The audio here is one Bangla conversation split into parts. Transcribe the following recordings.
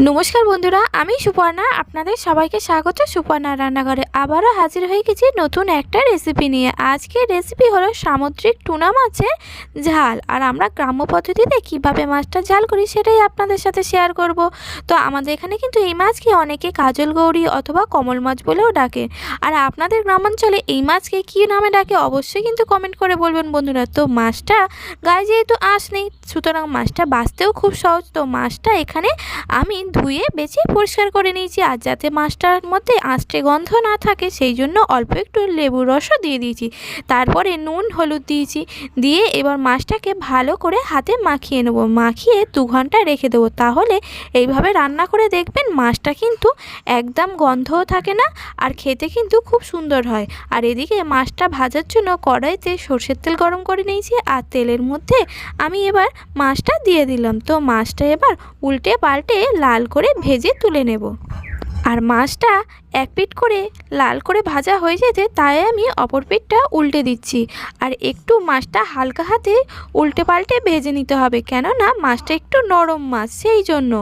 নমস্কার বন্ধুরা, আমি সুপর্ণা। আপনাদের সবাইকে স্বাগত সুপর্ণা রান্নাঘরে। আবারও হাজির হয়ে গেছি নতুন একটা রেসিপি নিয়ে। আজকের রেসিপি হলো সামুদ্রিক টুনা মাছের ঝাল। আর আমরা গ্রাম্য পদ্ধতিতে কীভাবে মাছটা ঝাল করি সেটাই আপনাদের সাথে শেয়ার করব। তো আমাদের এখানে কিন্তু এই মাছকে অনেকে কাজল গৌরী অথবা কমল মাছ বলেও ডাকে। আর আপনাদের গ্রামাঞ্চলে এই মাছকে কী নামে ডাকে অবশ্যই কিন্তু কমেন্ট করে বলবেন বন্ধুরা। তো মাছটা গায়ে যেহেতু আঁশ নেই, সুতরাং মাছটা বাছতেও খুব সহজ। তো মাছটা এখানে আমি ধুয়ে বেছে পরিষ্কার করে নিয়েছি। আর যাতে মাছটার মধ্যে আঁশটে গন্ধ না থাকে সেই জন্য অল্প একটু লেবুর রসও দিয়ে দিয়েছি। তারপরে নুন হলুদ দিয়েছি, দিয়ে এবার মাছটাকে ভালো করে হাতে মাখিয়ে নেব। মাখিয়ে 2 ঘন্টা রেখে দেবো। তাহলে এইভাবে রান্না করে দেখবেন মাছটা কিন্তু একদম গন্ধও থাকে না, আর খেতে কিন্তু খুব সুন্দর হয়। আর এদিকে মাছটা ভাজার জন্য কড়াইতে সরষের তেল গরম করে নিয়েছি। আর তেলের মধ্যে আমি এবার মাছটা দিয়ে দিলাম। তো মাছটা এবার উল্টে পাল্টে লাল করে ভেজে তুলে নেব। আর মাছটা এক পিঠ করে লাল করে ভাজা হয়ে যেতে তাই আমি অপর পিঠটা উল্টে দিচ্ছি। আর একটু মাছটা হালকা হাতে উল্টে পাল্টে ভেজে নিতে হবে, কেননা মাছটা একটু নরম মাছ সেই জন্য।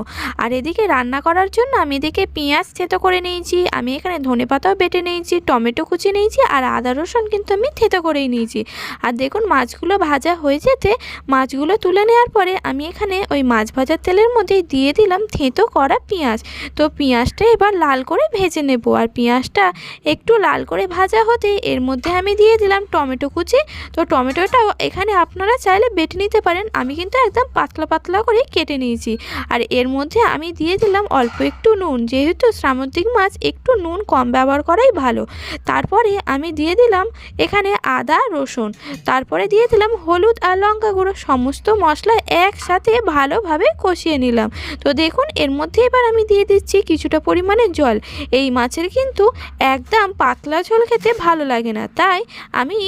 আর এদিকে রান্না করার জন্য আমি এদিকে পেঁয়াজ থেতো করে নিয়েছি, আমি এখানে ধনেপাতাও বেটে নিয়েছি, টমেটো কুচি নিয়েছি, আর আদা রসুন কিন্তু আমি থেতো করেই নিয়েছি। আর দেখুন মাছগুলো ভাজা হয়ে যেতে মাছগুলো তুলে নেওয়ার পরে আমি এখানে ওই মাছ ভাজার তেলের মধ্যেই দিয়ে দিলাম থেতো করা পেঁয়াজ। তো পেঁয়াজটা এবার লাল করে ভেজে নেব। আর পেঁয়াজটা একটু লাল করে ভাজা হতে এর মধ্যে আমি দিয়ে দিলাম টমেটো কুচি। তো টমেটোটাও এখানে আপনারা চাইলে বেটে নিতে পারেন, আমি কিন্তু একদম পাতলা পাতলা করে কেটে নিয়েছি। আর এর মধ্যে আমি দিয়ে দিলাম অল্প একটু নুন, যেহেতু সামুদ্রিক মাছ একটু নুন কম ব্যবহার করাই ভালো। তারপরে আমি দিয়ে দিলাম এখানে আদা রসুন, তারপরে দিয়ে দিলাম হলুদ আর লঙ্কা গুঁড়ো। সমস্ত মশলা একসাথে ভালোভাবে কষিয়ে নিলাম। তো দেখুন এর মধ্যে এবার আমি দিয়ে দিচ্ছি কিছুটা পরিমাণে জল। এই মাছের কিন্তু একদম পাতলা ঝোল খেতে ভালো লাগে না, তাই আমি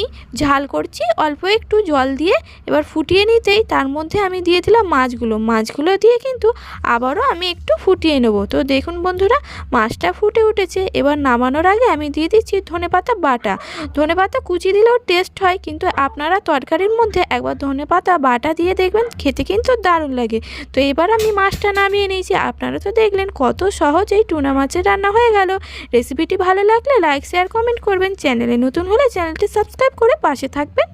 ঝাল করছি অল্প একটু জল দিয়ে। এবার ফুটিয়ে নিতেই তার মধ্যে আমি দিয়ে দিলাম মাছগুলো দিয়ে কিন্তু আবারও আমি একটু ফুটিয়ে নেব। তো দেখুন বন্ধুরা মাছটা ফুটে উঠেছে। এবার নামানোর আগে আমি দিয়ে দিচ্ছি ধনেপাতা বাটা। ধনেপাতা কুচি দিলেও টেস্ট হয়, কিন্তু আপনারা তরকারির মধ্যে একবার ধনেপাতা বাটা দিয়ে দেখবেন, খেতে কিন্তু দারুণ লাগে। তো এবার আমি মাছটা নামিয়ে নিয়েছি। আপনারা তো দেখলেন কত সহজেই টুনা মাছের রান্না হয়ে গেল। রেসিপিটি ভালো লাগলে লাইক শেয়ার কমেন্ট করবেন। চ্যানেলে নতুন হলে চ্যানেলটি সাবস্ক্রাইব করে পাশে থাকবেন।